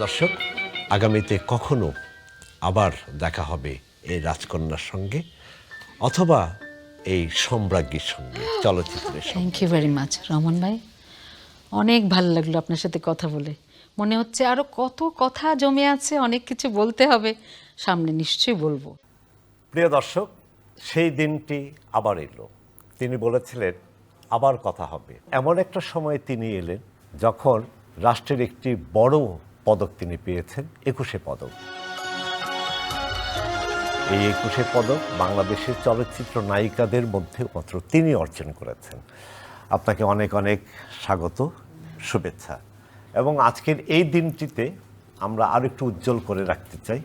দর্শক, আগামীতে কখনো আবার দেখা হবে এই রাজকন্যার সঙ্গে অথবা এই সম্রাজ্ঞীর সঙ্গে চলচ্চিত্রের সঙ্গে। Thank you very much Raman ভাই, অনেক ভালো লাগলো আপনার সাথে কথা বলে। মনে হচ্ছে আরো কত কথা জমে আছে, অনেক কিছু বলতে হবে, সামনে নিশ্চয়ই বলবো। প্রিয় দর্শক, সেই দিনটি আবার এলো। তিনি বলেছিলেন আবার কথা হবে। এমন একটা সময় তিনি এলেন যখন রাষ্ট্রের একটি বড় পদক তিনি পেয়েছেন, 21শে পদক। এই 21শে পদক বাংলাদেশের চলচ্চিত্র নায়িকাদের মধ্যে মাত্র তিনি অর্জন করেছেন। আপনাকে অনেক অনেক স্বাগত, শুভেচ্ছা। এবং আজকের এই দিনটিতে আমরা আরও একটু উজ্জ্বল করে রাখতে চাই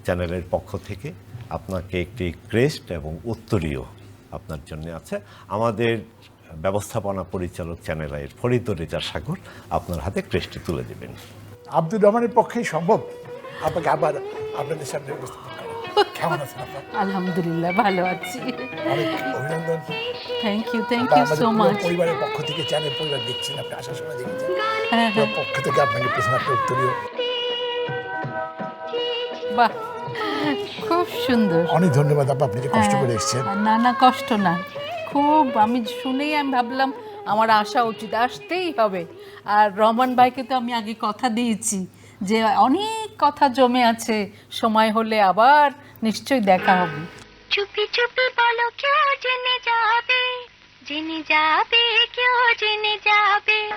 চ্যানেলের পক্ষ থেকে। আপনাকে একটি ক্রেস্ট এবং উত্তরীয় আপনার জন্য আছে। আমাদের ব্যবস্থাপনা পরিচালক চ্যানেল আইয়ের ফরিদুর রেজা সাগর আপনার হাতে ক্রেস্টটি তুলে দেবেন। আব্দুর রহমানের পক্ষেই সম্ভব আপনাকে আবার আপনাদের সামনে উপস্থাপন করা। কেমন আছেন আপনার? আলহামদুলিল্লাহ ভালো আছি। অনেক অভিনন্দন। থ্যাংক ইউ আমাদের সো পুরো মাচ। পরিবারের পক্ষ থেকে, চ্যানেল পরিবার দেখছেন, আপনি আসার সময় দেখেছেন, পুরো পক্ষ থেকে আপনাকে প্রথম একটা উত্তরীয়। বাহ, খুব সুন্দর। অনেক ধন্যবাদ আপনি যে কষ্ট করে এসেছেন। না না, কষ্ট না, খুব আমি শুনেই আমি ভাবলাম আমার আসা উচিত, আসতেই হবে। আর রহমান ভাইকে তো আমি আগে কথা দিয়েছি যে অনেক কথা জমে আছে, সময় হলে আবার নিশ্চয়ই দেখা হবে। চুপি চুপি বলো কেউ জেনে যাবে, জেনে যাবে, কেউ জেনে যাবে,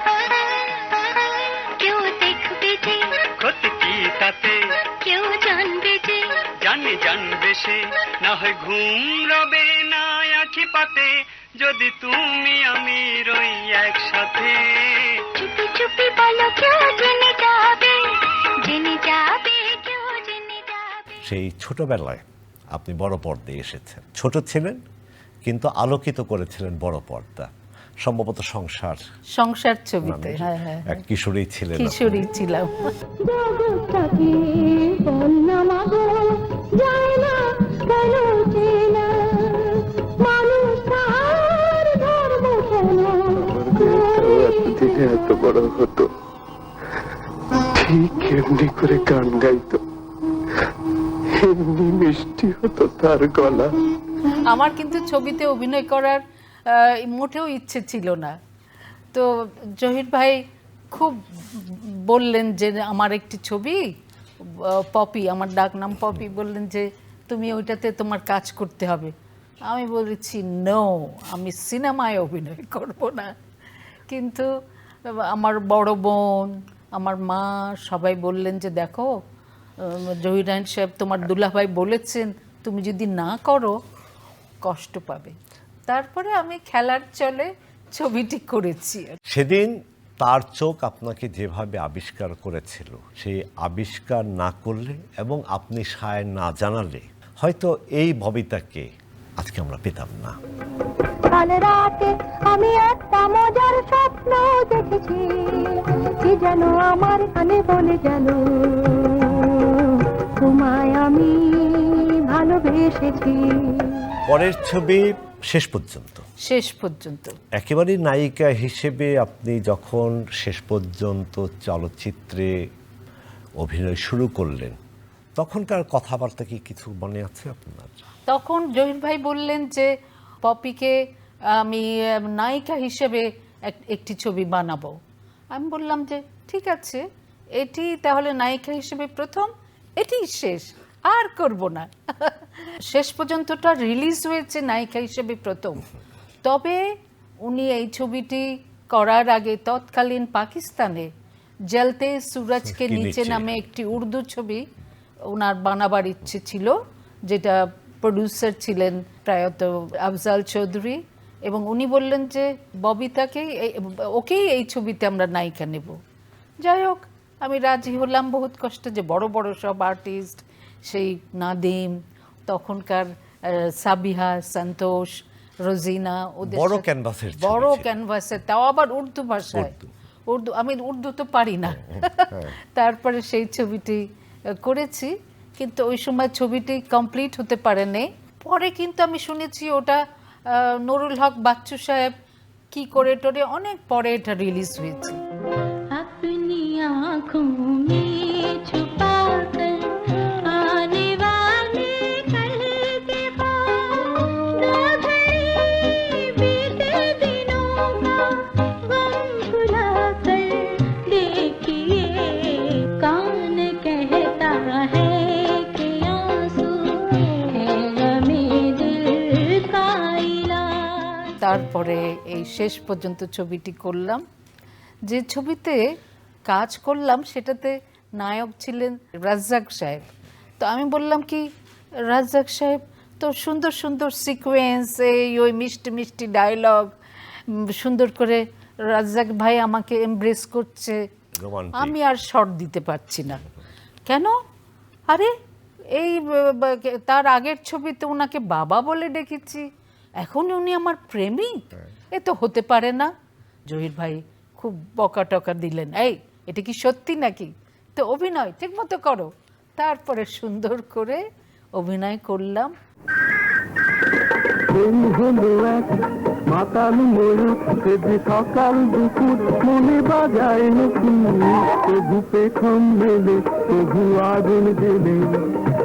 কেউ দেখবে যে ক্ষতি কি তাতে, কেউ জানবে যে জানবে সে, না হয় ঘুম রবে না আখি পাতে, যদি তুমি আমি রই একসাথে। চুপি চুপি বলো কেউ জেনে যাবে, জেনে যাবে, কেউ জেনে যাবে। সেই ছোটবেলায় আপনি বড় পর্দায় এসেছেন। ছোট ছিলেন কিন্তু আলোকিত করেছিলেন বড় পর্দা, সম্ভবত সংসার সংসার ছবিতে। নামে হ্যাঁ হ্যাঁ, এক কিশোরী ছিলেন আপনি। কিশোরী ছিলাম। জগৎটাকে বন্যা মাগো যায় না কেন চেনা, মানুষ তার ধর্ম কেন এতদিনে এত বড় হতো, ঠিক এমনি করে গান গাইতো, এমনি মিষ্টি হতো তার গলা। আমার কিন্তু ছবিতে অভিনয় করার মোটেও ইচ্ছে ছিল না। তো জহির ভাই খুব বললেন যে আমার একটি ছবি, পপি, আমার ডাক নাম পপি, বললেন যে তুমি ওইটাতে তোমার কাজ করতে হবে। আমি বলেছি নো, আমি সিনেমায় অভিনয় করব না। কিন্তু আমার বড় বোন, আমার মা সবাই বললেন যে দেখো জহির রায়হান সাহেব, তোমার দুলাভাই বলেছেন তুমি যদি না করো কষ্ট পাবে। তারপরে আমি খেলার চলে ছবিটি করেছি। সেদিন তার চোখ আপনাকে যেভাবে আবিষ্কার করেছিল, সেই আবিষ্কার না করলে এবং আপনি সায় না জানালে হয়তো এই ববিতাকে আজকে আমরা পেতাম না। কাল রাতে আমি একটা মজার স্বপ্ন দেখেছি, কি যেন আমার কানে বলে গেল, তোমায় আমি ভালোবেসেছি। পরের ছবি শেষ পর্যন্ত, শেষ পর্যন্ত একেবারে নায়িকা হিসেবে আপনি যখন শেষ পর্যন্ত চলচ্চিত্রে অভিনয় শুরু করলেন, তখনকার কথাবার্তা কি কিছু মনে আছে আপনার? তখন জহির ভাই বললেন যে পপিকে আমি নায়িকা হিসেবে একটি ছবি বানাবো। আমি বললাম যে ঠিক আছে, এটি তাহলে নায়িকা হিসেবে প্রথম, এটি শেষ, আর করব না। শেষ পর্যন্তটা রিলিজ হয়েছে নায়িকা হিসেবে প্রথম। তবে উনি এই ছবিটি করার আগে তৎকালীন পাকিস্তানে জলতে সুরজকে নিচে নামে একটি উর্দু ছবি ওনার বানাবার ইচ্ছে ছিল, যেটা প্রডিউসার ছিলেন প্রায়ত আফজাল চৌধুরী, এবং উনি বললেন যে ববিতাকে ওকেই এই ছবিতে আমরা নায়িকা নেব। যাই হোক, আমি রাজি হলাম বহুত কষ্ট, যে বড় বড় সব আর্টিস্ট, সেই নাদিম, তখনকার সাবিহা, সন্তোষ, রোজিনা, ওদের বড় সাথে- ক্যানভাসের ছবি বড় ছিল। ক্যানভাসে, তাও আবার উর্দু ভাষায়। উর্দু, আমি উর্দু তো পারি না। তারপরে সেই ছবিটি করেছি, কিন্তু ওই সময় ছবিটি কমপ্লিট হতে পারেনি। পরে কিন্তু আমি শুনেছি ওটা নুরুল হক বাচ্চু সাহেব কি করে টোরে অনেক পরে এটা রিলিজ হয়েছে। अपनी आँखों में তারপরে এই শেষ পর্যন্ত ছবিটি করলাম। যে ছবিতে কাজ করলাম সেটাতে নায়ক ছিলেন রাজ্জাক সাহেব। তো আমি বললাম কি, রাজ্জাক সাহেব তো সুন্দর সুন্দর সিকোয়েন্স, ওই মিষ্টি মিষ্টি ডায়লগ, সুন্দর করে রাজ্জাক ভাই আমাকে এমব্রেস করছে, Romantic। আমি আর শর্ট দিতে পারছি না। কেন? আরে এই তার আগের ছবিতে ওনাকে বাবা বলে ডেকেছি, এখন উনি আমার প্রেমিক, এ তো হতে পারে না। জহির ভাই খুব বকা টকা দিলেন, এই এটা কি সত্যি নাকি? তো অভিনয় ঠিক মতো করো। তারপরে সুন্দর করে অভিনয় করলাম। এই হলো এক মাতাল ময়ূর, সে যে সকাল দুপুর মনে বাজায় নতুন, তবু পেখম মেলে তবু আগুন জেলে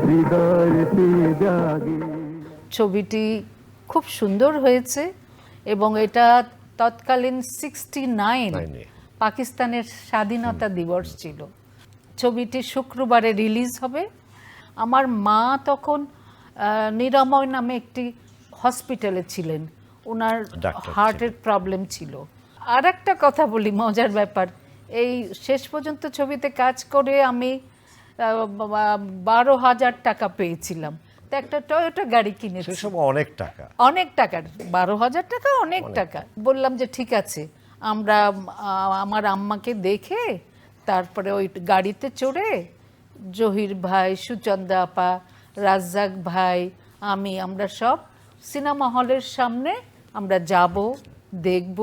হৃদয়তে জাগে। ছবিটি খুব সুন্দর হয়েছে এবং এটা তৎকালীন 69 পাকিস্তানের স্বাধীনতা দিবস ছিল। ছবিটি শুক্রবারে রিলিজ হবে। আমার মা তখন নিরাময় নামে একটি হসপিটালে ছিলেন, ওনার ডাক্তার হার্টের প্রবলেম ছিল। আর একটা কথা বলি, মজার ব্যাপার, এই শেষ পর্যন্ত ছবিতে কাজ করে আমি 12,000 টাকা পেয়েছিলাম। তো একটা টয়োটা গাড়ি কিনেছি, সে সময় অনেক টাকা। অনেক টাকার, 12,000 টাকা অনেক টাকা। বললাম যে ঠিক আছে, আমরা আমার আম্মাকে দেখে তারপরে ওই গাড়িতে চড়ে জহির ভাই, সুচন্দা আপা, রাজ্জাক ভাই, আমরা সব সিনেমা হলের সামনে আমরা যাব, দেখব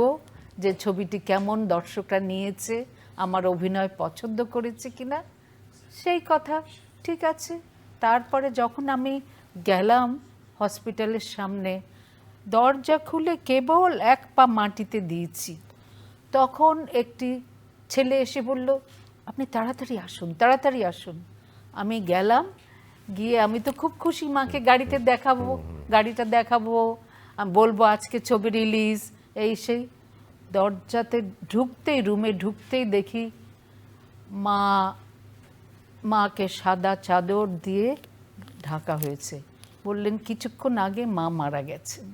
যে ছবিটি কেমন দর্শকরা নিয়েছে, আমার অভিনয় পছন্দ করেছে কিনা, সেই কথা। ঠিক আছে। তারপরে যখন আমি গেলাম হসপিটালের সামনে, দরজা খুলে কেবল এক পা মাটিতে দিয়েছি, তখন একটি ছেলে এসে বলল, আপনি তাড়াতাড়ি আসুন, তাড়াতাড়ি আসুন। আমি গেলাম, গিয়ে আমি তো খুব খুশি, মাকে গাড়িটা দেখাবো, আমি বলবো আজকে ছবি রিলিজ, এই সেই। দরজাতে ঢুকতেই, রুমে ঢুকতেই দেখি মাকে সাদা চাদর দিয়ে ঢাকা হয়েছে। বললেন কিছুক্ষণ আগে মা মারা গেছেন।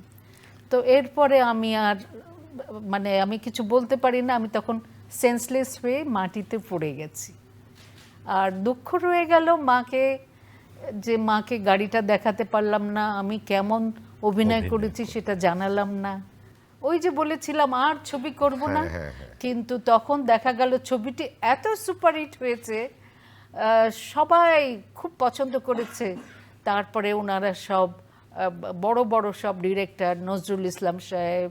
তো এরপরে আমি আর আমি কিছু বলতে পারি না, আমি তখন সেন্সলেস হয়ে মাটিতে পড়ে গেছি। আর দুঃখ রয়ে গেল মাকে গাড়িটা দেখাতে পারলাম না, আমি কেমন অভিনয় করেছি সেটা জানালাম না। ওই যে বলেছিলাম আর ছবি করব না, কিন্তু তখন দেখা গেল ছবিটি এত সুপারহিট হয়েছে, সবাই খুব পছন্দ করেছে। তারপরে ওনারা সব বড় বড় সব ডিরেক্টর, নজরুল ইসলাম সাহেব,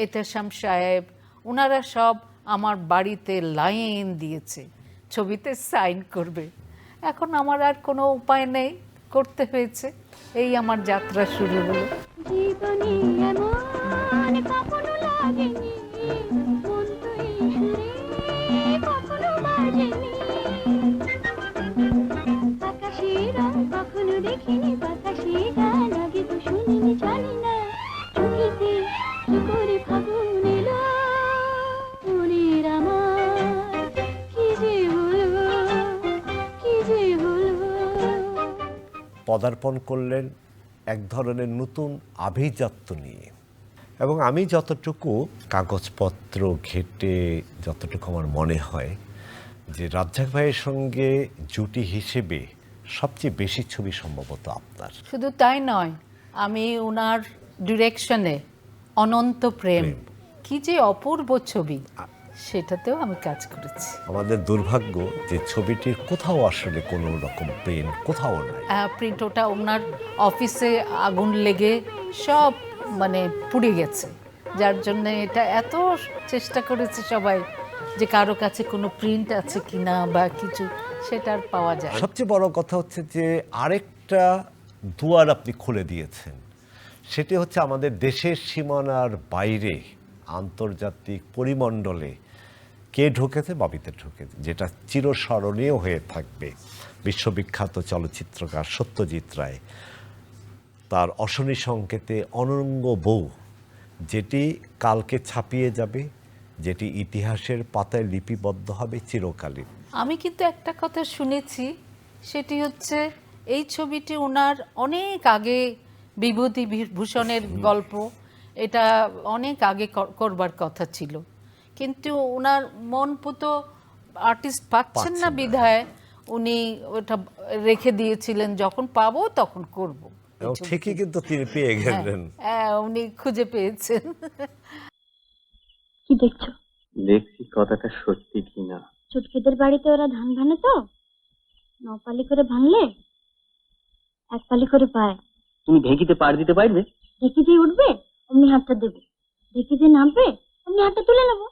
এতেশাম সাহেব, ওনারা সব আমার বাড়িতে লাইন দিয়েছে ছবিতে সাইন করবে। এখন আমার আর কোনো উপায় নেই, করতে হয়েছে। এই আমার যাত্রা শুরু হলো। জীবনে এমন কখনো লাগেনি, মন তো এই সুরে কখনো বাজেনি। আকাশের রং কখনো দেখিনি, বাতাসে গান আগে তো শুনিনি, জানি না চোখেতে কি করে ফাগুন এলো। মনের আমার কি যে বলবো, কি যে বলবো। পদার্পণ করলেন এক ধরনের নতুন আভিজাত্য নিয়ে, এবং আমি যতটুকু কাগজপত্র ঘেটে যতটুকু আমার মনে হয় যে রাজ্জাক ভাইয়ের সঙ্গে জুটি হিসেবে সবচেয়ে বেশি ছবি সম্ভবত আপনার। শুধু তাই নয়, আমি ওনার ডিরেকশনে অনন্ত প্রেম, কি যে অপূর্ব ছবি, সেটাতেও আমি কাজ করেছি। আমাদের দুর্ভাগ্য যে ছবিটির কোথাও আসলে কোনো রকম প্রিন্ট কোথাও নাই। প্রিন্ট ওটা ওনার অফিসে আগুন লেগে সব পুড়ে গেছে, যার জন্য এটা এত চেষ্টা করেছে সবাই যে কারো কাছে কোনো প্রিন্ট আছে কিনা বা কিছু, সেটা আর পাওয়া যায়। সবচেয়ে বড় কথা হচ্ছে যে আরেকটা দুয়ার আপনি খুলে দিয়েছেন, সেটি হচ্ছে আমাদের দেশের সীমানার বাইরে আন্তর্জাতিক পরিমণ্ডলে কে ঢুকেছে, ববিতে ঢুকেছে, যেটা চিরস্মরণীয় হয়ে থাকবে। বিশ্ববিখ্যাত চলচ্চিত্রকার সত্যজিৎ রায়, তার অশনি সংকেতে অনঙ্গ বউ, যেটি কালকে ছাপিয়ে যাবে, যেটি ইতিহাসের পাতায় লিপিবদ্ধ হবে চিরকালীন। আমি কিন্তু একটা কথা শুনেছি, সেটি হচ্ছে এই ছবিটি ওনার অনেক আগে বিভূতিভূষণের গল্প, এটা অনেক আগে করবার কথা ছিল, কিন্তু ওনার মন পুতো আর্টিস্ট পাচ্ছেন না বিধায় উনি ওটা রেখে দিয়েছিলেন, যখন পাবো তখন করব। এবং ঠিকই কিন্তু তিনি পেয়ে গেলেন। হ্যাঁ, উনি খুঁজে পেয়েছেন। কি দেখছো? দেখছি কথাটা সত্যি কিনা। চুটকিদের বাড়িতে ওরা ধান ভানে তো, 9 পালি করে ভাঙলে 1 পালি করে পায়। তুমি ঢেকিতে পাড় দিতে পারবে? ঢেকি দিয়ে উঠবে অমনি হাতটা দেবে, ঢেকি দিয়ে নামবে অমনি হাতটা তুলে নেবো।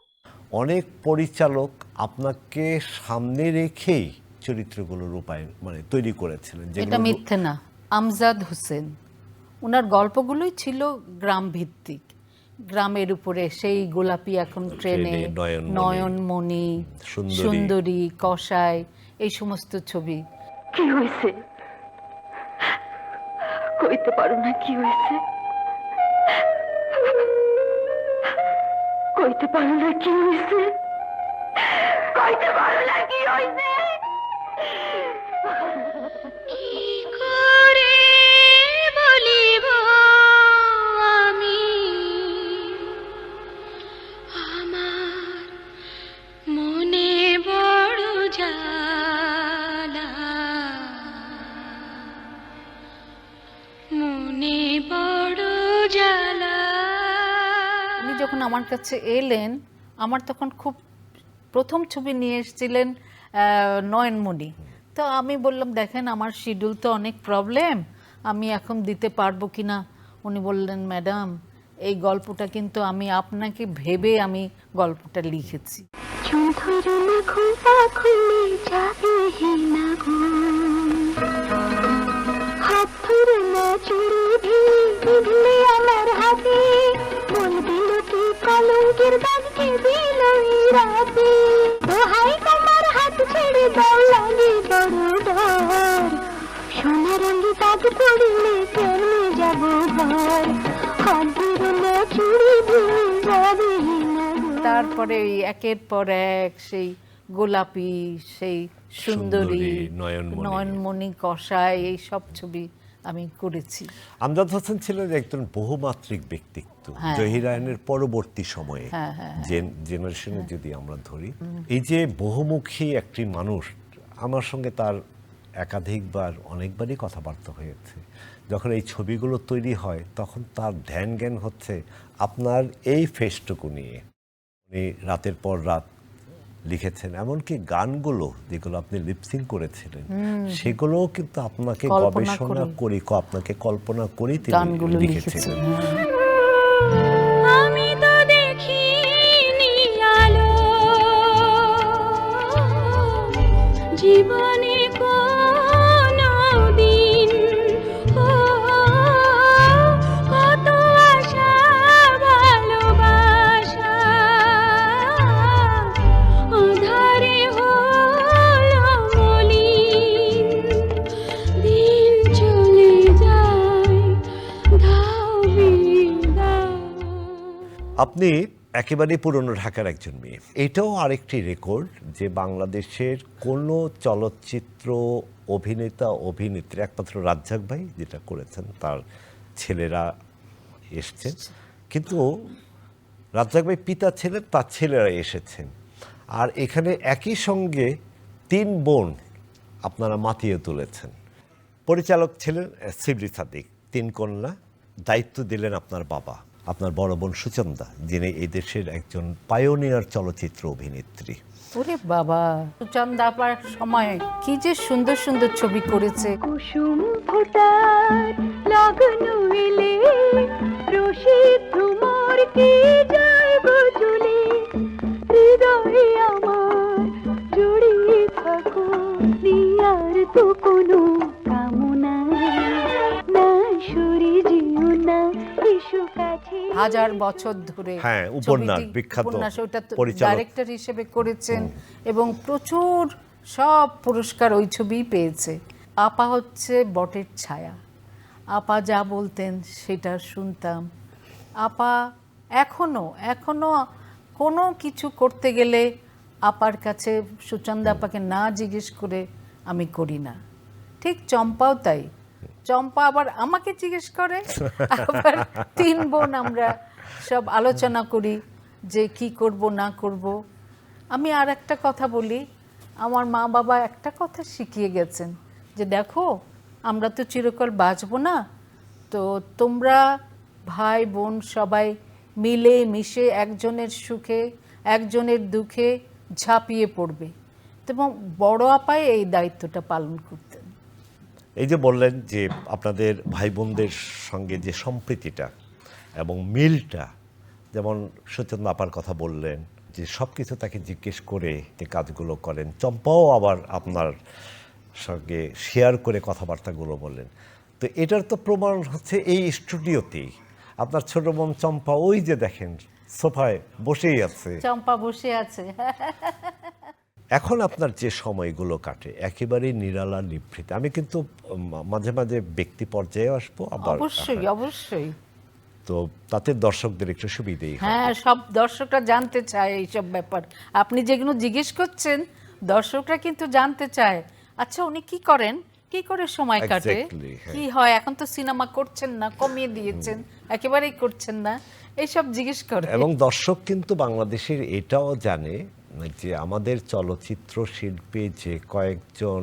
অনেক পরিচালক আপনাকে সামনে রেখেই চরিত্রগুলো রূপায়ণ মানে তৈরি করেছিলেন, এটা যেগুলো মিথ্যে না। আমজাদ হোসেন, ওনার গল্পগুলোই ছিল গ্রাম ভিত্তিক, গ্রামের উপরে সেই গোলাপি এখন ট্রেনে, নয়নমণি, সুন্দরী, কসাই, এই সমস্ত ছবি। কি হয়েছে কইতে পারো না? কি হয়েছে কইতে পারো না? কি হয়েছে কইতে পারো না? কি হয়েছে? কি করে বলিব আমি আমার মনে বড় জ্বালা, মনে বড় জ্বালা। উনি যখন আমার কাছে এলেন, আমার তখন খুব প্রথম ছবি নিয়ে এসেছিলেন নয়নমণি। তো আমি বললাম, দেখেন আমার শিডিউল তো অনেক প্রবলেম, আমি এখন দিতে পারবো কিনা। উনি বললেন, ম্যাডাম এই গল্পটা কিন্তু আমি আপনাকে ভেবে আমি গল্পটা লিখেছি। আমার হাতে বল দিল কি কলঙ্কের দাগ দিল রাতে, দোহাই তোমার হাত ছেড়ে দাও লাগে বড় ডর, সোনা রঙে দাগ পড়লে কেমনে যাব ঘর, হাত ধরে না চুড়ি দিয়ে যাবে না। তারপরে ওই একের পর এক সেই গোলাপি, সেই সুন্দরী, নয়নমণি, কসাই, এই সব ছবি আমি করেছি। আমজাদ হোসেন ছিলেন একজন বহুমাত্রিক ব্যক্তিত্ব। জহিরায়নের পরবর্তী সময়ে জেনারেশনে যদি আমরা ধরি, এই যে বহুমুখী একটি মানুষ, আমার সঙ্গে তার একাধিকবার অনেকবারই কথাবার্তা হয়েছে। যখন এই ছবিগুলো তৈরি হয় তখন তার ধ্যান জ্ঞান হচ্ছে আপনার এই ফেসটুকু নিয়ে। উনি রাতের পর রাত লিখেছেন, এমনকি গানগুলো যেগুলো আপনি লিপসিং করেছিলেন সেগুলোও কিন্তু আপনাকে গবেষণা করি, আপনাকে কল্পনা করেই তিনি লিখেছিলেন। আমি তো দেখিনি আলো জীবনে কোনদিন, কত আশা ভালোবাসা আঁধারে হলো মলিন, দিন চলে যায় ধাও বিদায়। আপনি একেবারেই পুরনো ঢাকার একজন মেয়ে। এটাও আরেকটি রেকর্ড যে বাংলাদেশের কোনো চলচ্চিত্র অভিনেতা অভিনেত্রী, একমাত্র রাজ্জাক ভাই যেটা করেছেন, তার ছেলেরা এসছেন, কিন্তু রাজ্জাক ভাই পিতা ছিলেন, তার ছেলেরা এসেছেন। আর এখানে একই সঙ্গে 3 বোন আপনারা মাতিয়ে তুলেছেন। পরিচালক ছিলেন শিবলি সাদিক, 3 কন্যা, দায়িত্ব দিলেন আপনার বাবা, আপনার বড় বোন সুচন্দা, যিনি এই দেশের একজন পায়োনিয়ার চলচ্চিত্র অভিনেত্রী। ওরে বাবা, সুচন্দা আপার সময় কি যে সুন্দর সুন্দর ছবি করেছে। কুসুম ফোটার লগ্ন এলে রশিদ তোমার কি যায় গজলে, হৃদয়ে আমার জড়িয়ে থাকো দিয়ার তো কোনো কামনা না, সরে যেও না এসো কাছে। 1000 বছর ধরে হ্যাঁ, উপন্যাস, ছবিটি, বিখ্যাত উপন্যাস, ওটা পরিচালক। ডাইরেক্টর হিসেবে করেছেন এবং প্রচুর সব পুরস্কার ওই ছবিই পেয়েছে। আপা হচ্ছে বটের ছায়া, আপা যা বলতেন সেটা শুনতাম। আপা এখনো কোনো কিছু করতে গেলে আপার কাছে, সুচন্দা আপাকে না জিজ্ঞেস করে আমি করি না। ঠিক চম্পাও তাই, চম্পা আবার আমাকে জিজ্ঞেস করে, আবার 3 বোন আমরা সব আলোচনা করি যে কি করব না করব। আমি আর একটা কথা বলি, আমার মা বাবা একটা কথা শিখিয়ে গেছেন যে দেখো আমরা তো চিরকাল বাঁচবো না, তো তোমরা ভাই বোন সবাই মিলে মিশে একজনের সুখে একজনের দুঃখে ঝাঁপিয়ে পড়বে। এবং বড় আপাই এই দায়িত্বটা পালন করতেন। এই যে বললেন যে আপনাদের ভাই বোনদের সঙ্গে যে সম্প্রীতিটা এবং মিলটা, যেমন সত্যেন্দ্র আপার কথা বললেন যে সব কিছু তাকে জিজ্ঞেস করে যে কাজগুলো করেন, চম্পাও আবার আপনার সঙ্গে শেয়ার করে কথাবার্তাগুলো বললেন। তো এটার তো প্রমাণ হচ্ছে এই স্টুডিওতেই আপনার ছোট বোন চম্পা, ওই যে দেখেন সোফায় বসেই আছে। চম্পা বসে আছে। এখন আপনার যে সময়গুলো কাটে একেবারেই নিরালা নিভৃত। আমি কিন্তু মাঝে মাঝে ব্যক্তি পর্যায়ে আসবো আবার, অবশ্যই অবশ্যই। তো তাতে দর্শকদের একটু সুবিধেই হয়। হ্যাঁ, সব দর্শকরা জানতে চায় এইসব ব্যাপার। আপনি যেগুলো জিজ্ঞেস করছেন দর্শকরা কিন্তু জানতে চায়, আচ্ছা উনি কি করেন, কি করে সময় কাটে, Exactly, হ্যাঁ। কি হয়, এখন তো সিনেমা করছেন না, কমিয়ে দিয়েছেন, একেবারেই করছেন না, এইসব জিজ্ঞেস করে। এবং দর্শক কিন্তু বাংলাদেশের এটাও জানে যে আমাদের চলচ্চিত্র শিল্পে যে কয়েকজন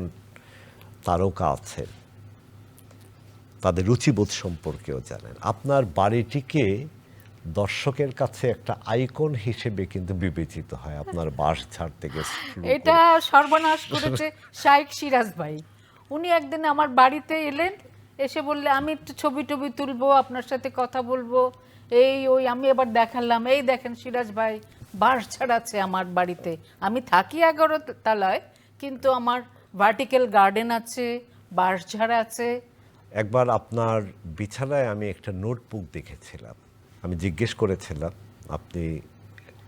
তারকা আছেন তাদের রুচিবোধ সম্পর্কেও জানেন। আপনার বাড়িটিকে দর্শকের কাছে একটা আইকন হিসেবে কিন্তু বিবেচিত হয়, আপনার বাস ছাড় থেকে শুরু করে। এটা সর্বনাশ করেছে শাইখ সিরাজ ভাই। উনি একদিন আমার বাড়িতে এলেন, এসে বললে আমি একটু ছবি টবি তুলবো, আপনার সাথে কথা বলবো, এই ওই। আমি এবার দেখালাম, এই দেখেন সিরাজ ভাই বাঁশ ঝাড় আছে আমার বাড়িতে। আমি থাকি 11 তলায়, কিন্তু আমার ভার্টিক্যাল গার্ডেন আছে, বাঁশ ঝাড় আছে। একবার আপনার বিছানায় আমি একটা নোটবুক দেখেছিলাম, আমি জিজ্ঞেস করেছিলাম, আপনি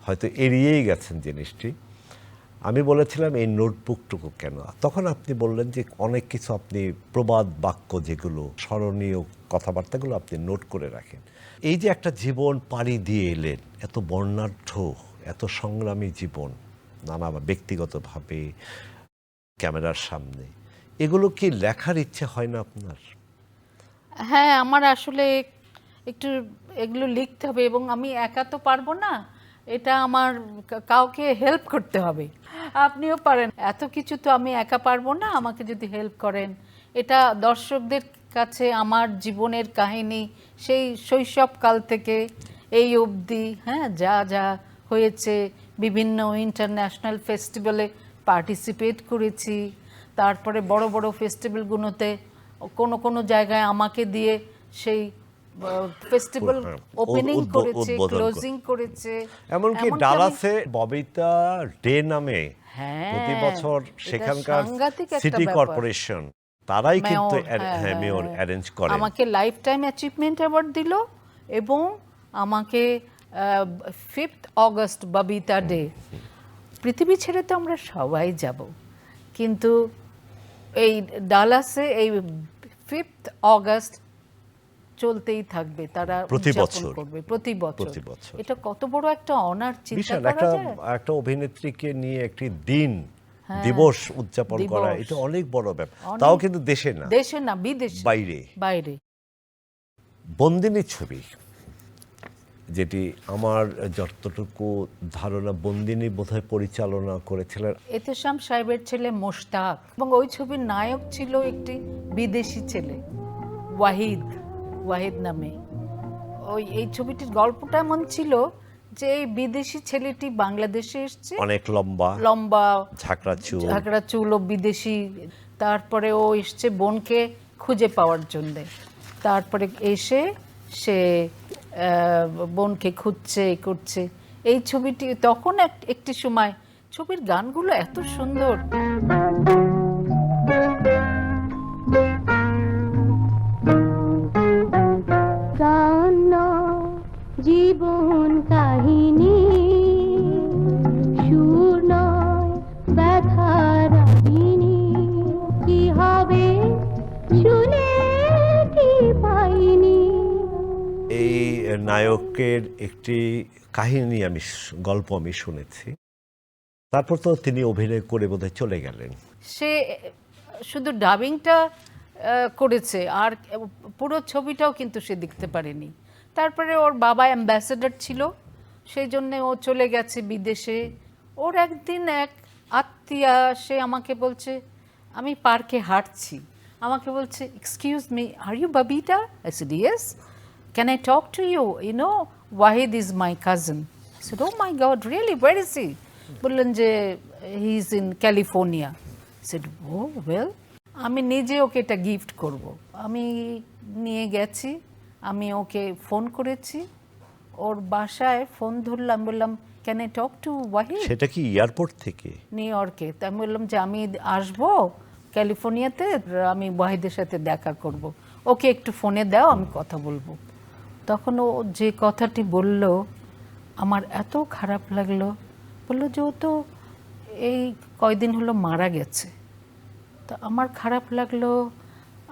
হয়তো এড়িয়েই গেছেন জিনিসটি। আমি বলেছিলাম এই নোটবুকটুকু কেন, তখন আপনি বললেন যে অনেক কিছু আপনি প্রবাদ বাক্য যেগুলো স্মরণীয় কথাবার্তাগুলো আপনি নোট করে রাখেন। এই যে একটা জীবন পাড়ি দিয়ে এলেন, এত বর্ণাঢ্য এত সংগ্রামী জীবন, নানা ব্যক্তিগতভাবে ক্যামেরার সামনে, এগুলো কি লেখার ইচ্ছে হয় না আপনার? হ্যাঁ, আমার আসলে একটু এগুলো লিখতে হবে, এবং আমি একা তো পারবো না, এটা আমার কাউকে হেল্প করতে হবে। আপনিও পারেন, এত কিছু তো আমি একা পারবো না, আমাকে যদি হেল্প করেন। এটা দর্শকদের কাছে আমার জীবনের কাহিনী, সেই শৈশবকাল থেকে এই অবধি, হ্যাঁ, যা যা হয়েছে, বিভিন্ন ইন্টারন্যাশনাল ফেস্টিভ্যালে পার্টিসিপেট করেছি, তারপরে বড় বড় ফেস্টিভ্যালগুলোতে কোনো কোনো জায়গায় আমাকে দিয়ে সেই ফেস্টিভ্যাল ওপেনিং করেছে, উদ্বোধন ক্লোজিং করেছে। এমনকি এমনকি ডালাসে ববিতা ডে নামে হ্যাঁ, প্রতি বছর এটা সেখানকার সাংঘাতিক একটা সিটি ব্যাপার। কর্পোরেশন তারাই কিন্তু হ্যাঁ, মেয়র অ্যারেঞ্জ করে। আমাকে লাইফ টাইম অ্যাচিভমেন্ট অ্যাওয়ার্ড দিল, এবং আমাকে 5th অগস্ট ববিতা ডে। পৃথিবী ছেড়ে তো আমরা সবাই যাব, কিন্তু এই ডালাসে এই 5th অগস্ট চলতেই থাকবে, তারা প্রতি উদযাপন বছর। করবে প্রতি বছর। এটা কত বড় একটা অনার, চিন্তা বিশাল করা একটা যায়। একটা অভিনেত্রীকে নিয়ে একটি দিন দিবস উদযাপন করা, দিবস। এটা অনেক বড় ব্যাপার, অনেক। তাও কিন্তু দেশে না, দেশে না, বিদেশে, বাইরে। বাইরে। বন্দিনী ছবি, যেটি আমার যতটুকু ধারণা বন্দিনী বোধহয় পরিচালনা করেছিলেন এতেশাম সাহেবের ছেলে মোশতাক, এবং ওই ছবির নায়ক ছিল একটি বিদেশি ছেলে, ওয়াহিদ নামে। এই ছবিটির গল্পটা এমন ছিল যে এই বিদেশি ছেলেটি বাংলাদেশে এসছে, অনেক লম্বা ঝাঁকড়া চুল, ও বিদেশি। তারপরে ও এসছে বোনকে খুঁজে পাওয়ার জন্যে, তারপরে এসে সে বোনকে খুঁজছে, করছে। এই ছবিটি তখন একটি সময়, ছবির গানগুলো এত সুন্দর। গান নয় জীবন কাহিনী, সুর নয় ব্যথার রাগিনী, কি হবে শুনে কি পাইনি। এই নায়কের একটি কাহিনী গল্প আমি শুনেছি, তারপর তো তিনি অভিনয় করে বোধহয় চলে গেলেন। সে শুধু ডাবিংটা করেছে, আর পুরো ছবিটাও কিন্তু সে দেখতে পারেনি। তারপরে ওর বাবা অ্যাম্বাসেডর ছিল, সেই জন্যে ও চলে গেছে বিদেশে। ওর একদিন এক আত্মীয়া সে আমাকে বলছে, আমি পার্কে হাঁটছি, আমাকে বলছে, excuse me, are you Babita? I said yes, can I talk to you? You know Wahid is my cousin. I said oh my god, really, where is he? বললেন যে he is in California. I said oh well, আমি নিজে ওকে এটা gift করব। আমি নিয়ে গেছি, আমি ওকে ফোন করেছি, ওর বাসায় ফোন ধরলাম, বললাম can I talk two Wahid? সেটা কি এয়ারপোর্ট থেকে? নিউ ইয়র্কে। তা আমি বললাম যে আমি আসবো ক্যালিফোর্নিয়াতে, আমি ওয়াহিদের সাথে দেখা করব, ওকে একটু ফোনে দাও, আমি কথা বলবো। তখন ও যে কথাটি বলল আমার এত খারাপ লাগলো। বললো যে ও তো এই কয়দিন হলো মারা গেছে। তো আমার খারাপ লাগলো,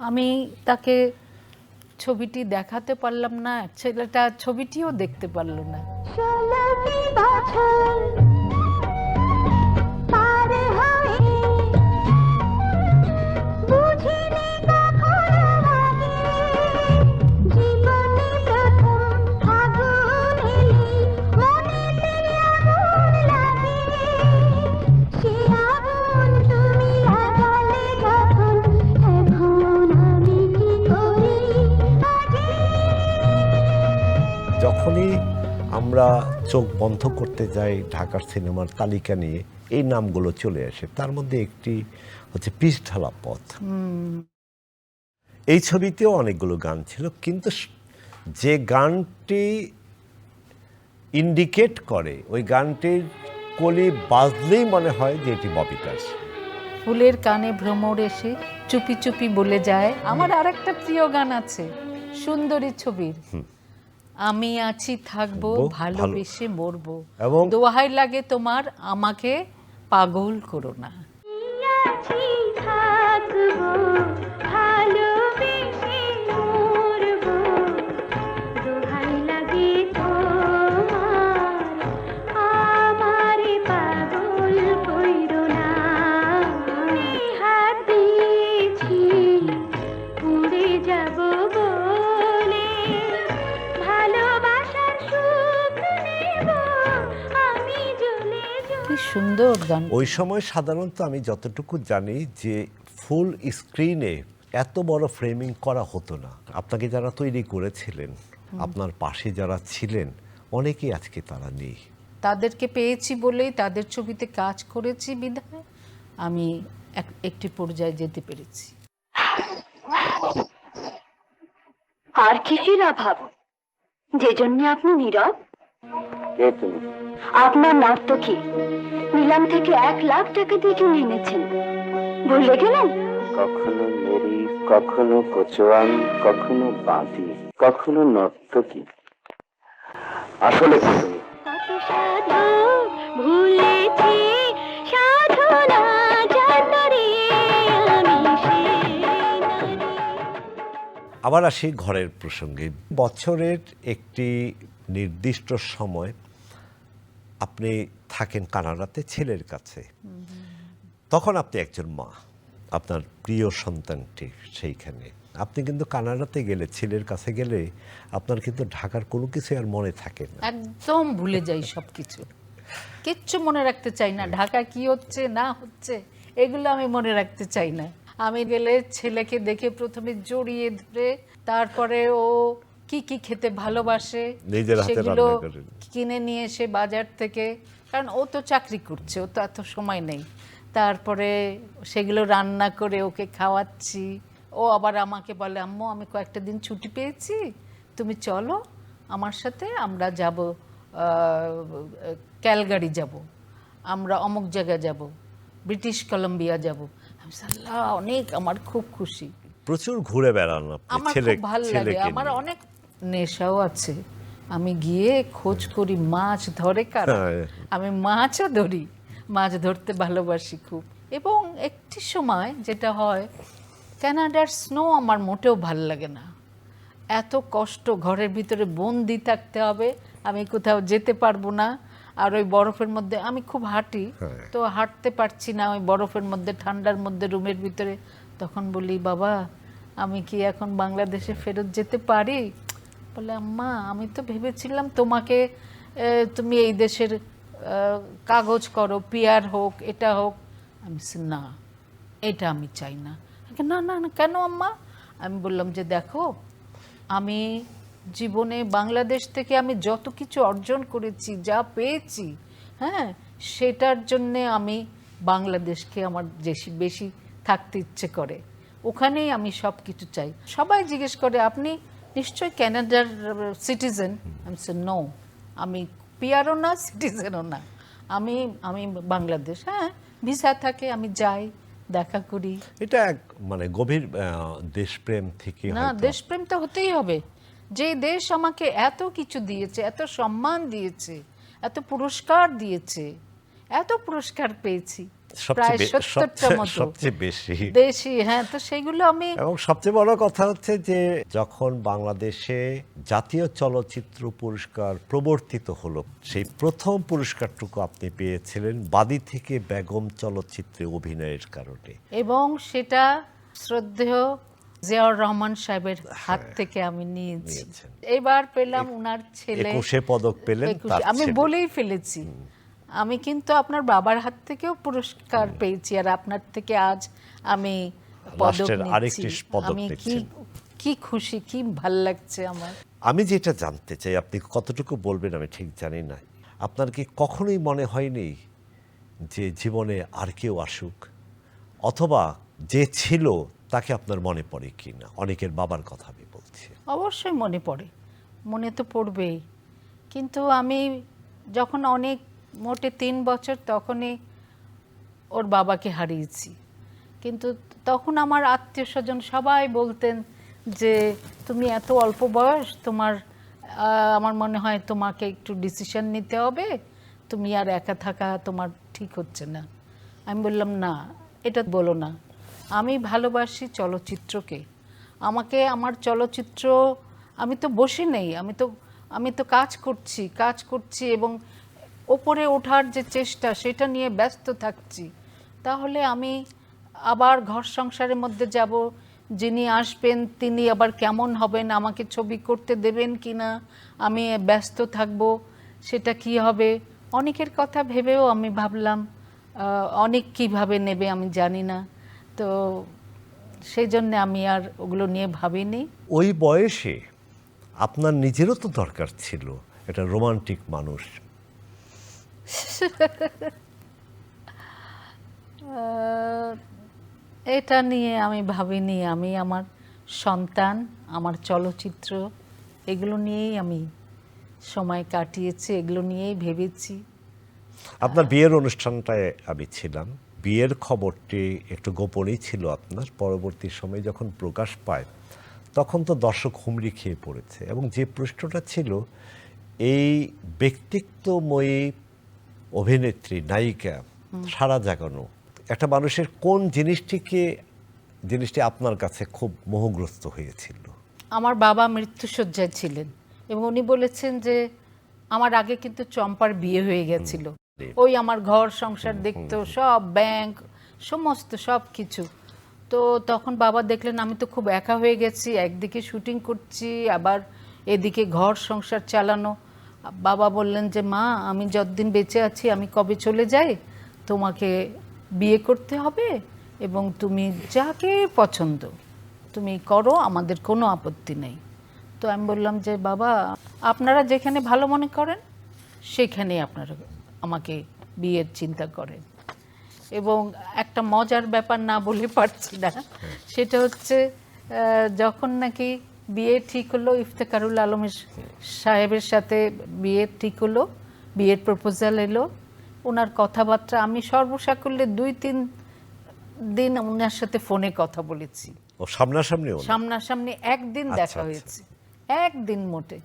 আমি তাকে ছবিটি দেখাতে পারলাম না, ছেলেটা ছবিটিও দেখতে পারলো না। 16টি বছর পার হয়ে বুঝিনি কখন লাগে জীবনে প্রথম ফাগুন এলে মনেতে আগুন লাগে। সে আগুন তুমি লাগালে যখন, এখন আমি কি করি আগে। যখনই আমরা চোখ বন্ধ করতে যাই ঢাকার সিনেমার তালিকা নিয়ে এই নামগুলো চলে আসে, তার মধ্যে একটি হচ্ছে পিচ ঢালা পথ। এই ছবিতেও অনেকগুলো গান ছিল, কিন্তু যে গানটি ইন্ডিকেট করে, ওই গানটির কলি বাজলেই মনে হয় যে এটি ববিতার। ফুলের কানে ভ্রমর এসে চুপি চুপি বলে যায়। আমার আর একটা প্রিয় গান আছে সুন্দরী ছবির, আমি আছি থাকবো ভালোবেসে মরবো, এবং দোহাই লাগে তোমার আমাকে পাগল করো না। আছি থাকবো ভালোবেসে মরবো, দোহাই লাগে তোমার আমারে পাগল কইরো না। হাত দিয়েছি উড়ে যাব বলে, ভালোবাসার সুখ নেব আমি জ্বলে কি সুন্দর গান। ওই সময় সাধারণত আমি যতটুকু জানি যে ফুল স্ক্রিনে এত বড় ফ্রেমিং করা হতো না। আপনাকে যারা তৈরি করেছিলেন, আপনার পাশে যারা ছিলেন, অনেকেই আজকে তারা নেই। তাদেরকে পেয়েছি বলেই তাদের ছবিতে কাজ করেছি বিধায় আমি একটি পর্যায়ে যেতে পেরেছি। আর কিসের অভাব যে জন্য আপনি নীরব? কে তুমি? আপনার নর্তকী নিলাম থেকে 1 লাখ টাকা দিয়ে কিনে এনেছেন, ভুলে গেলেন? কখনো মেরি, কখনো কোচোয়ান, কখনো বাঁধি, কখনো নর্তকী। আসলে কি তুমি? কত সাধু ভুলেছি সাধনা জাতরে আমি সে নারী। আবার আসি ঘরের প্রসঙ্গে। বছরের একটি নির্দিষ্ট সময় আপনি থাকেন কানাডাতে ছেলের কাছে, তখন আপনি একজন মা, আপনার প্রিয় সন্তানটি সেইখানে। আপনি কিন্তু কানাডাতে গেলে, ছেলের কাছে গেলে আপনার কিন্তু ঢাকার কোনো কিছু আর মনে থাকে না, একদম ভুলে যাই সব কিছু, কিচ্ছু মনে রাখতে চাই না। ঢাকা কি হচ্ছে না হচ্ছে এগুলো আমি মনে রাখতে চাই না। আমি গেলে ছেলেকে দেখে প্রথমে জড়িয়ে ধরে, তারপরে ও কি কি খেতে ভালোবাসে নিজের হাতে সেগুলো রান্না করে। কিনে নিয়ে এসে বাজার থেকে, কারণ ও তো চাকরি করছে, ও তো এত সময় নেই। তারপরে সেগুলো রান্না করে ওকে খাওয়াচ্ছি। ও আবার আমাকে বলে, আম্মু আমি কয়েকটা দিন ছুটি পেয়েছি, তুমি চলো আমার সাথে, আমরা যাব ক্যালগারি যাব, আমরা অমুক জায়গায় যাব, ব্রিটিশ কলম্বিয়া যাব। আমি আল্লাহ, অনেক, আমার খুব খুশি, প্রচুর ঘুরে বেড়ান আপনি আমার ছেলে খুব ভালো লাগে। ছেলেকে আমার নিয়ে। অনেক নেশাও আছে, আমি গিয়ে খোঁজ করি মাছ ধরে কারা। হ্যাঁ। আমি মাছও ধরি, মাছ ধরতে ভালোবাসি খুব। এবং একটি সময় যেটা হয়, কানাডার স্নো আমার মোটেও ভাল লাগে না। এত কষ্ট, ঘরের ভিতরে বন্দি থাকতে হবে, আমি কোথাও যেতে পারবো না। আর ওই বরফের মধ্যে আমি খুব হাঁটি, তো হাঁটতে পারছি না ওই বরফের মধ্যে, ঠান্ডার মধ্যে, রুমের ভিতরে। তখন বলি, বাবা আমি কি এখন বাংলাদেশে ফেরত যেতে পারি? বলে আম্মা আমি তো ভেবেছিলাম তোমাকে তুমি এই দেশের কাগজ করো, পিআর হোক, এটা হোক। আমি বলছি, না এটা আমি চাই না। না না না, কেন আম্মা? আমি বললাম যে দেখো, আমি জীবনে বাংলাদেশ থেকে আমি যত কিছু অর্জন করেছি, যা পেয়েছি, হ্যাঁ, সেটার জন্যে আমি বাংলাদেশকে আমার বেশি থাকতে ইচ্ছে করে, ওখানেই আমি সব কিছু চাই। সবাই জিজ্ঞেস করে আপনি নিশ্চয়ই কানাডার সিটিজেন। আমি বলছি নো, আমি পিআরও না, সিটিজেনও না, আমি আমি বাংলাদেশ। হ্যাঁ, ভিসা থাকে, আমি যাই, দেখা করি। এটা এক মানে গভীর দেশপ্রেম থেকে না, হয়তো। দেশপ্রেম তো হতেই হবে। যে দেশ আমাকে এত কিছু দিয়েছে, এত সম্মান দিয়েছে, এত পুরস্কার দিয়েছে, এত পুরস্কার পেয়েছি প্রায় 70টা মতো সবচেয়ে বেশি দেশি। হ্যাঁ, তো সেগুলো আমি এবং সবচেয়ে বড় কথা হচ্ছে যে যখন বাংলাদেশে জাতীয় চলচ্চিত্র পুরস্কার প্রবর্তিত হলো, সেই প্রথম পুরস্কারটুকু আপনি পেয়েছিলেন বাদী থেকে বেগম চলচ্চিত্রে অভিনয়ের কারণে। এবং সেটা শ্রদ্ধেয় জিয়াউর রহমান সাহেবের হাত থেকে আমি নিয়েছি। নিয়েছেন। এবার পেলাম উনার ছেলে 21শে পদক পেলেন 21 তার আমি ছেলে। বলেই ফেলেছি, আমি কিন্তু আপনার বাবার হাত থেকেও পুরস্কার পেয়েছি, আর আপনার থেকে আজ আমি পদক রাষ্ট্রের নিচ্ছি। আরেকটি পদক আমি নিচ্ছেন। কি খুশি, কি ভাল লাগছে আমার। আমি যেটা জানতে চাই, আপনি কতটুকু বলবেন আমি ঠিক জানি না, আপনার কি কখনোই মনে হয়নি যে জীবনে আর কেউ আসুক, অথবা যে ছিল তাকে আপনার মনে পড়ে কি না? অনেকের বাবার কথা আমি বলছি। অবশ্যই মনে পড়ে, মনে তো পড়বেই। কিন্তু আমি যখন অনেক মোটে 3 বছর তখনই ওর বাবাকে হারিয়েছি। কিন্তু তখন আমার আত্মীয় স্বজন সবাই বলতেন যে তুমি এত অল্প বয়স, তোমার আমার মনে হয় তোমাকে একটু ডিসিশন নিতে হবে, তুমি আর একা থাকা তোমার ঠিক হচ্ছে না। আমি বললাম না, এটা বলো না, আমি ভালোবাসি চলচ্চিত্রকে। আমাকে আমার চলচ্চিত্র, আমি তো বসে নেই, আমি তো কাজ করছি এবং ওপরে ওঠার যে চেষ্টা সেটা নিয়ে ব্যস্ত থাকছি। তাহলে আমি আবার ঘর সংসারের মধ্যে যাব, যিনি আসবেন তিনি আবার কেমন হবেন, আমাকে ছবি করতে দেবেন কিনা, আমি ব্যস্ত থাকব, সেটা কি হবে, অনেকের কথা ভেবেও আমি ভাবলাম অনেক কিভাবে নেবে আমি জানি না। তো সেই জন্য আমি আর ওগুলো নিয়ে ভাবিনি। ওই বয়সে আপনার নিজেরও তো দরকার ছিল একটা রোমান্টিক মানুষ। এটা নিয়ে আমি ভাবিনি। আমি আমার সন্তান, আমার চলচ্চিত্র, এগুলো নিয়েই আমি সময় কাটিয়েছি, এগুলো নিয়েই ভেবেছি। আপনার বিয়ের অনুষ্ঠানটায় আমি ছিলাম। বিয়ের খবরটি একটু গোপনই ছিল আপনার, পরবর্তী সময়ে যখন প্রকাশ পায় তখন তো দর্শক হুমড়ি খেয়ে পড়েছে। এবং যে প্রশ্নটা ছিল, এই ব্যক্তিত্বময়ী অভিনেত্রী, নায়িকা, সারা জাগানো একটা মানুষের কোন জিনিসটি আপনার কাছে খুব মোহগ্রস্ত হয়েছিল? আমার বাবা মৃত্যুশয্যায় ছিলেন এবং উনি বলেছেন যে আমার আগে কিন্তু চম্পার বিয়ে হয়ে গেছিল। ওই আমার ঘর সংসার দেখতো, সব ব্যাংক সমস্ত সব কিছু। তো তখন বাবা দেখলেন আমি তো খুব একা হয়ে গেছি, একদিকে শুটিং করছি আবার এদিকে ঘর সংসার চালানো। বাবা বললেন যে মা, আমি যতদিন বেঁচে আছি আমি কবে চলে যাই, তোমাকে বিয়ে করতে হবে এবং তুমি যাকে পছন্দ তুমি করো, আমাদের কোনো আপত্তি নেই। তো আমি বললাম যে বাবা, আপনারা যেখানে ভালো মনে করেন সেখানেই আপনারা আমাকে বিয়ের চিন্তা করেন। এবং একটা মজার ব্যাপার না বলে পারছি না, সেটা হচ্ছে যখন নাকি বিয়ে ঠিক হলো, ইফতেখারুল আলম সাহেবের সাথে বিয়ে ঠিক হলো, বিয়ের প্রপোজাল এলো, ওনার কথাবার্তা আমি সর্বসাকুল্যে 2-3 দিন ওনার সাথে ফোনে কথা বলেছি। ও সামনাসামনি? সামনাসামনি একদিন দেখা হয়েছে, একদিন মোটে।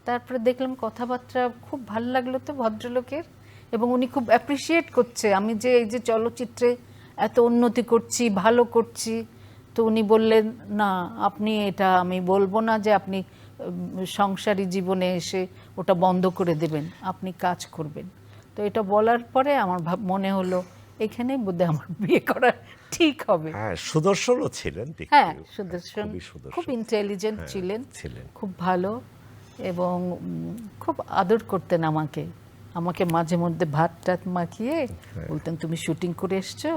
তারপরে দেখলাম কথাবার্তা খুব ভালো লাগলো তো ভদ্রলোকের, এবং উনি খুব অ্যাপ্রিসিয়েট করছে আমি যে এই যে চলচ্চিত্রে এত উন্নতি করছি, ভালো করছি। তো উনি বললেন না, আপনি এটা আমি বলবো না যে আপনি সংসারী জীবনে এসে ওটা বন্ধ করে দেবেন, আপনি কাজ করবেন। তো এটা বলার পরে আমার মনে হলো এখানেই বোধহয় আমার বিয়ে করা ঠিক হবে। হ্যাঁ, সুদর্শনও ছিলেন, হ্যাঁ, সুদর্শন, খুবই সুদর্শন। খুব ইন্টেলিজেন্ট ছিলেন, খুব ভালো। এবং খুব আদর করতেন আমাকে। আমাকে মাঝে মধ্যে ভাত টাত মাখিয়ে বলতেন, তুমি শুটিং করে এসছো,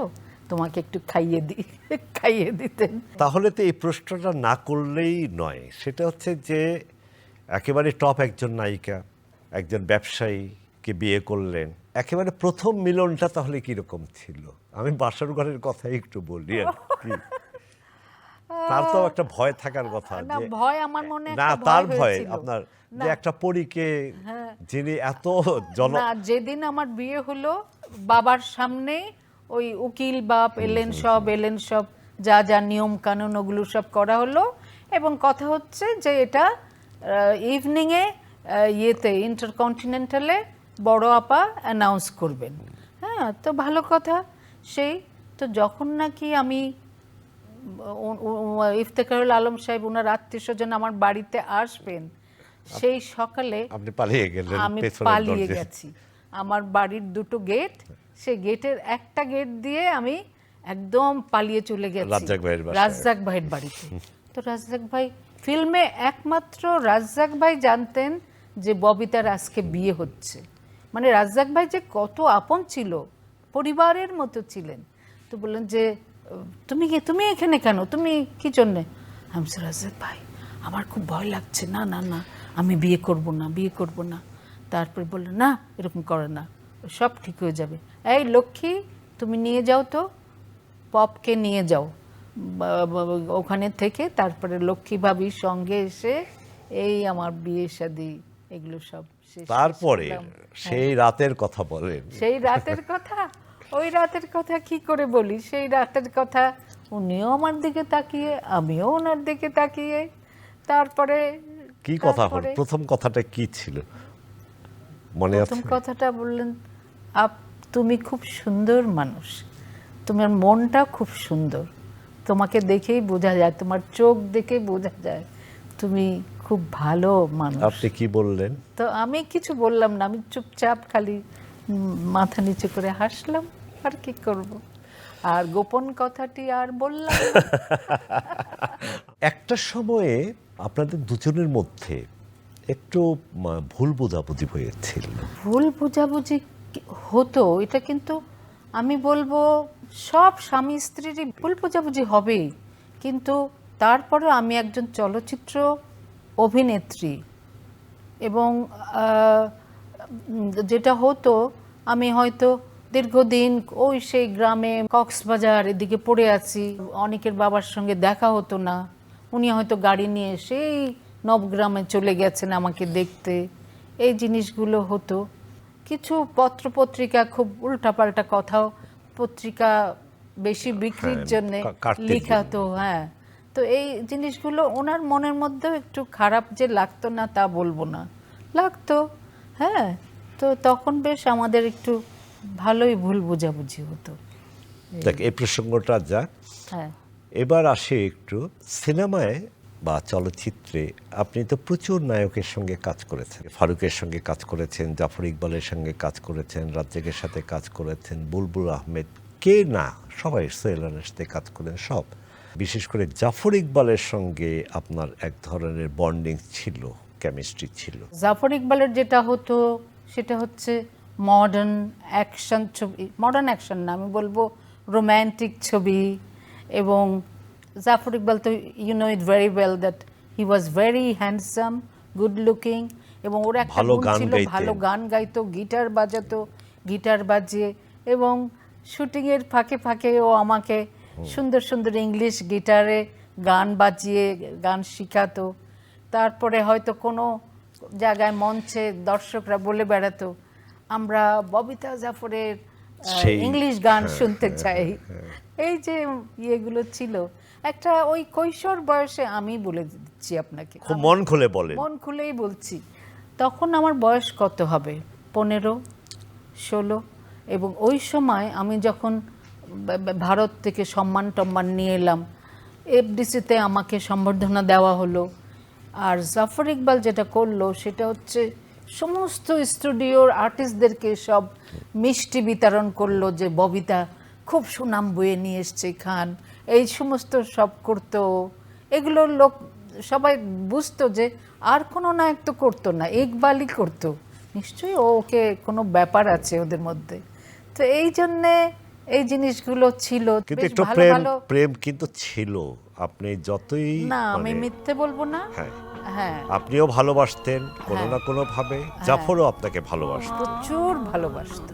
তোমাকে একটু খাইয়ে দিতেন। তাহলে তো এই প্রশ্নটা না করলেই নয়, সেটা হচ্ছে যে একেবারে টপ একজন নায়িকা, একজন ব্যবসায়ীকে বিয়ে করলেন, একেবারে প্রথম মিলনটা তাহলে কিরকম ছিল? আমি বাসর ঘরের কথাই একটু বলি আর কি। তার তো একটা ভয় থাকার কথা, না, যে ভয় আমার মনে না একটা তার ভয় হয়েছিল। আপনার যে না। একটা পরীকে যিনি এত না, যেদিন আমার বিয়ে হলো বাবার সামনে ওই উকিল বাপ এলেন সব যা যা নিয়ম কানুন ওগুলো সব করা হলো, এবং কথা হচ্ছে যে এটা ইভিনিংয়ে ইয়েতে ইন্টারকন্টিনেন্টালে বড় আপা অ্যানাউন্স করবেন। হ্যাঁ, তো ভালো কথা। সেই তো যখন নাকি আমি ইফতেখারুল আলম সাহেব ওনার আত্মীয় স্বজন আমার বাড়িতে আসবেন, সেই সকালে আপনি পালিয়ে গেলেন আমি পেছনের পালিয়ে দরজায়। গেছি। আমার বাড়ির দুটো গেট, সেই গেটের একটা গেট দিয়ে আমি একদম পালিয়ে চলে গেছি রাজ্জাক ভাইয়ের বাসায়। রাজ্জাক ভাইয়ের বাড়িতে। তো রাজ্জাক ভাই ফিল্মে একমাত্র রাজ্জাক ভাই জানতেন যে ববিতার আজকে বিয়ে হচ্ছে। মানে রাজ্জাক ভাই যে কত আপন ছিল, পরিবারের মতো ছিলেন। তো বললেন যে তুমি এখানে কেন, তুমি কি জন্যে? আমি বলছি, রাজ্জাক ভাই আমার খুব ভয় লাগছে, না না না আমি বিয়ে করব না। তারপরে বললেন, না এরকম করে না, সব ঠিক হয়ে যাবে। এই লক্ষ্মী, তুমি নিয়ে যাও তো, পপকে নিয়ে যাও ওখানে থেকে। তারপরে লক্ষ্মী ভাবির সঙ্গে এসে এই আমার বিয়ে শাদী এগুলো সব শেষ তারপরে করলাম। সেই রাতের কথা বলেন। সেই রাতের কথা, ওই রাতের কথা কি করে বলি? সেই রাতের কথা, উনিও আমার দিকে তাকিয়ে, আমিও ওনার দিকে তাকিয়ে। তারপরে কি কথা হলো? তারপরে প্রথম কথাটা কি ছিল মনে আছে? প্রথম কথাটা বললেন, তুমি খুব সুন্দর মানুষ, তোমার মনটা খুব সুন্দর, তোমাকে দেখেই বোঝা যায়, তোমার চোখ দেখে বোঝা যায় তুমি খুব ভালো মানুষ। আপনি কি বললেন? তো আমি কিছু বললাম না, আমি চুপচাপ খালি মাথা নিচু করে হাসলাম, আর কি করব। আর গোপন কথাটি আর বললাম না। একটা সময়ে আপনাদের দুজনের মধ্যে একটু ভুল বোঝাবুঝি হয়েছিল। ভুল বোঝাবুঝি হতো, এটা কিন্তু আমি বলবো সব স্বামী স্ত্রীরই ভুল বোঝাবুঝি হবেই, কিন্তু তারপরে আমি একজন চলচ্চিত্র অভিনেত্রী, এবং যেটা হতো, আমি হয়তো দীর্ঘদিন ওই সেই গ্রামে কক্সবাজার এদিকে পড়ে আছি, অনেকের বাবার সঙ্গে দেখা হতো না, উনি হয়তো গাড়ি নিয়ে সেই নবগ্রামে চলে গেছেন আমাকে দেখতে, এই জিনিসগুলো হতো। কিছু পত্রপত্রিকা খুব উল্টাপাল্টা কথাও পত্রিকা বেশি বিক্রির জন্য কাটতির লেখা হতো। হ্যাঁ, তো এই জিনিসগুলো ওনার মনের মধ্যেও একটু খারাপ যে লাগতো না তা বলবো না, লাগতো। হ্যাঁ, তো তখন বেশ আমাদের একটু ভালোই ভুল বোঝাবুঝি হতো। দেখ, এই প্রসঙ্গটা যাক, হ্যাঁ, এবার আসে একটু সিনেমায় বা চলচ্চিত্রে। আপনি তো প্রচুর নায়কের সঙ্গে কাজ করেছেন, ফারুকের সঙ্গে কাজ করেছেন, জাফর ইকবালের সঙ্গে কাজ করেছেন, রাজ্জাকের সাথে কাজ করেছেন, বুলবুল আহমেদ, কে না সবাই, সোহেল রানার সাথে কাজ করেন সব। বিশেষ করে জাফর ইকবালের সঙ্গে আপনার এক ধরনের বন্ডিং ছিল, কেমিস্ট্রি ছিল। জাফর ইকবালের যেটা হতো সেটা হচ্ছে মডার্ন অ্যাকশন ছবি, মডার্ন অ্যাকশন না, আমি বলবো রোম্যান্টিক ছবি। এবং জাফর ইকবাল তো you know it very well that he was very handsome, good looking, এবং ওর একটা ভালো গুণ গান ছিল, গাইতেন। ভালো গান গাইতো, গিটার বাজাতো, গিটার বাজিয়ে, এবং শুটিংয়ের ফাঁকে ফাঁকে ও আমাকে সুন্দর সুন্দর ইংলিশ গিটারে গান বাজিয়ে গান শিখাতো। তারপরে হয়তো কোনো জায়গায় মঞ্চে দর্শকরা বলে বেড়াতো, আমরা ববিতা জাফরের সেই- ইংলিশ গান শুনতে চাই। এই যে ইয়েগুলো ছিল, একটা ওই কৈশোর বয়সে, আমি বলে দিচ্ছি আপনাকে, খুব মন খুলে বলেন। মন খুলেই বলছি, তখন আমার বয়স কত হবে, 15-16। এবং ওই সময় আমি যখন ভারত থেকে সম্মান টম্মান নিয়ে এলাম, এফডিসিতে আমাকে সম্বর্ধনা দেওয়া হলো। আর জাফর ইকবাল যেটা করলো সেটা হচ্ছে সমস্ত স্টুডিওর আর্টিস্টদেরকে সব মিষ্টি বিতরণ করলো, যে ববিতা খুব সুনাম বয়ে নিয়ে এসছে খান, এই সমস্ত সব করতো। এগুলো লোক সবাই বুঝতো যে আর কোনো নায়ক তো করতো না, ইকবালই করতো, নিশ্চয়ই ওকে কোনো ব্যাপার আছে ওদের মধ্যে। তো এই জন্যে এই জিনিসগুলো ছিল। কিন্তু বেশ একটু ভালো প্রেম ভালো। প্রেম কিন্তু ছিল, আপনি যতই না আমি মানে- মিথ্যে বলবো না। হ্যাঁ, হ্যাঁ, আপনিও ভালোবাসতেন কোনো হ্যাঁ। না কোনো ভাবে, জাফরও আপনাকে ভালোবাসত। প্রচুর ভালোবাসতো।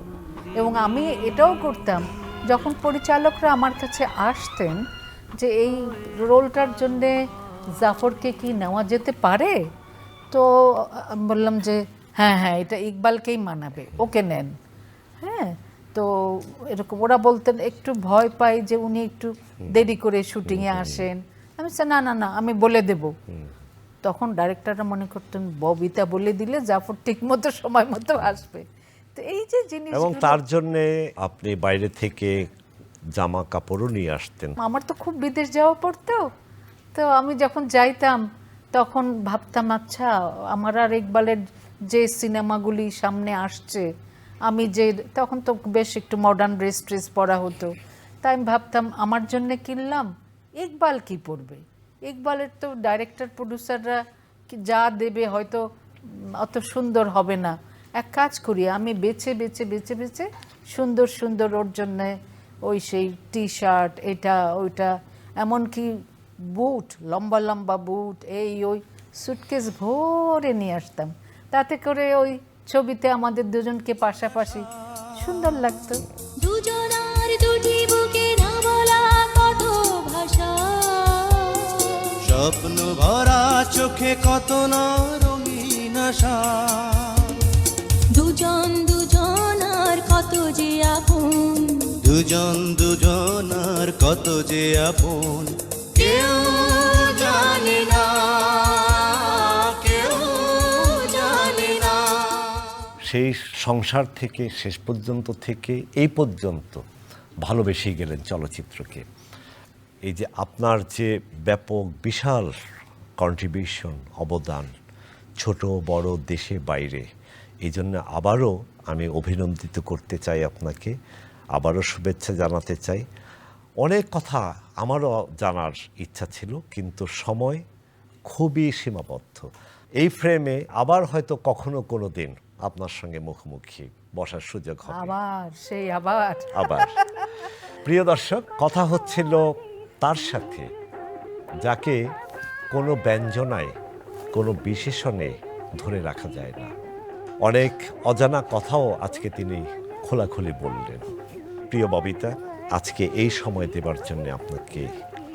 এবং আমি এটাও করতাম, যখন পরিচালকরা আমার কাছে আসতেন যে এই রোলটার জন্যে জাফরকে কি নেওয়া যেতে পারে, তো আমি বললাম যে হ্যাঁ হ্যাঁ এটা ইকবালকেই মানাবে, ওকে নেন। হ্যাঁ, তো এরকম ওরা বলতেন একটু ভয় পাই যে উনি একটু দেরি করে শুটিংয়ে আসেন। আমি বলছি, না না না আমি বলে দেব। তখন ডাইরেক্টররা মনে করতেন ববিতা বলে দিলে জাফর ঠিক মতো সময় মতো আসবে। তো এই যে জিনিস, এবং তার জন্যে আপনি বাইরে থেকে জামা কাপড়ও নিয়ে আসতেন। আমার তো খুব বিদেশ যাওয়া পড়তো, তো আমি যখন যাইতাম তখন ভাবতাম আচ্ছা আমার আর ইকবালের যে সিনেমাগুলি সামনে আসছে, আমি যে তখন তো বেশ একটু মডার্ন ড্রেস ট্রেস পরা হতো, তাই আমি ভাবতাম আমার জন্য কিনলাম, ইকবাল কি পরবে? ইকবালের তো ডাইরেক্টর প্রডিউসাররা যা দেবে হয়তো অত সুন্দর হবে না, এক কাজ করি আমি বেছে বেছে বেছে বেছে সুন্দর সুন্দর ওর জন্যে ওই সেই টি শার্ট এটা ওইটা, এমনকি বুট, লম্বা লম্বা বুট, এই ওই সুটকেস ভরে নিয়ে আসতাম, তাতে করে ওই ছবিতে আমাদের দুজনকে পাশাপাশি সুন্দর লাগতো। দুজনার দুটি বুকে না বলা কত ভাষা, স্বপ্ন ভরা চোখে কত না রঙিন আশা, দুজন দুজনার কত যে আপন, দুজন দুজনার কত যে আপন, কেউ জানে না, কেউ জানে না। সেই সংসার থেকে শেষ পর্যন্ত থেকে এই পর্যন্ত ভালোবেসেই গেলেন চলচ্চিত্রকে। এই যে আপনার যে ব্যাপক বিশাল কন্ট্রিবিউশন, অবদান ছোট বড় দেশে বাইরে, এই জন্য আবারও আমি অভিনন্দিত করতে চাই আপনাকে, আবারও শুভেচ্ছা জানাতে চাই। অনেক কথা আমারও জানার ইচ্ছা ছিল, কিন্তু সময় খুবই সীমাবদ্ধ। এই ফ্রেমে আবার হয়তো কখনো কোনো দিন আপনার সঙ্গে মুখোমুখি বসার সুযোগ হবে। আবার সেই আবার আবার প্রিয় দর্শক, কথা হচ্ছিল তার সাথে যাকে কোনো ব্যঞ্জনায় কোনো বিশেষণে ধরে রাখা যায় না। অনেক অজানা কথাও আজকে তিনি খোলাখুলি বললেন। প্রিয় ববিতা, আজকে এই সময় দেবার জন্য আপনাকে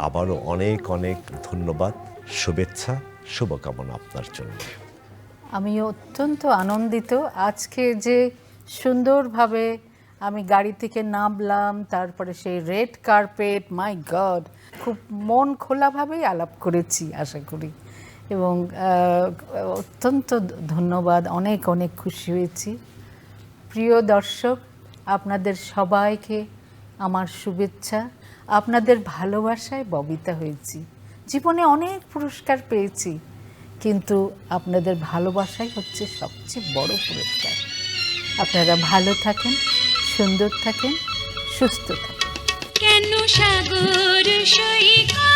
আবারও অনেক অনেক ধন্যবাদ, শুভেচ্ছা, শুভকামনা আপনার জন্য। আমি অত্যন্ত আনন্দিত আজকে যে সুন্দরভাবে আমি গাড়ি থেকে নামলাম, তারপরে সেই রেড কার্পেট, মাই গড, খুব মন খোলাভাবেই আলাপ করেছি আশা করি, এবং অত্যন্ত ধন্যবাদ, অনেক অনেক খুশি হয়েছি। প্রিয় দর্শক, আপনাদের সবাইকে আমার শুভেচ্ছা। আপনাদের ভালোবাসায় ববিতা হয়েছি, জীবনে অনেক পুরস্কার পেয়েছি, কিন্তু আপনাদের ভালোবাসাই হচ্ছে সবচেয়ে বড় পুরস্কার। আপনারা ভালো থাকেন, সুন্দর থাকেন, সুস্থ থাকেন। কেন সাগর সৈকত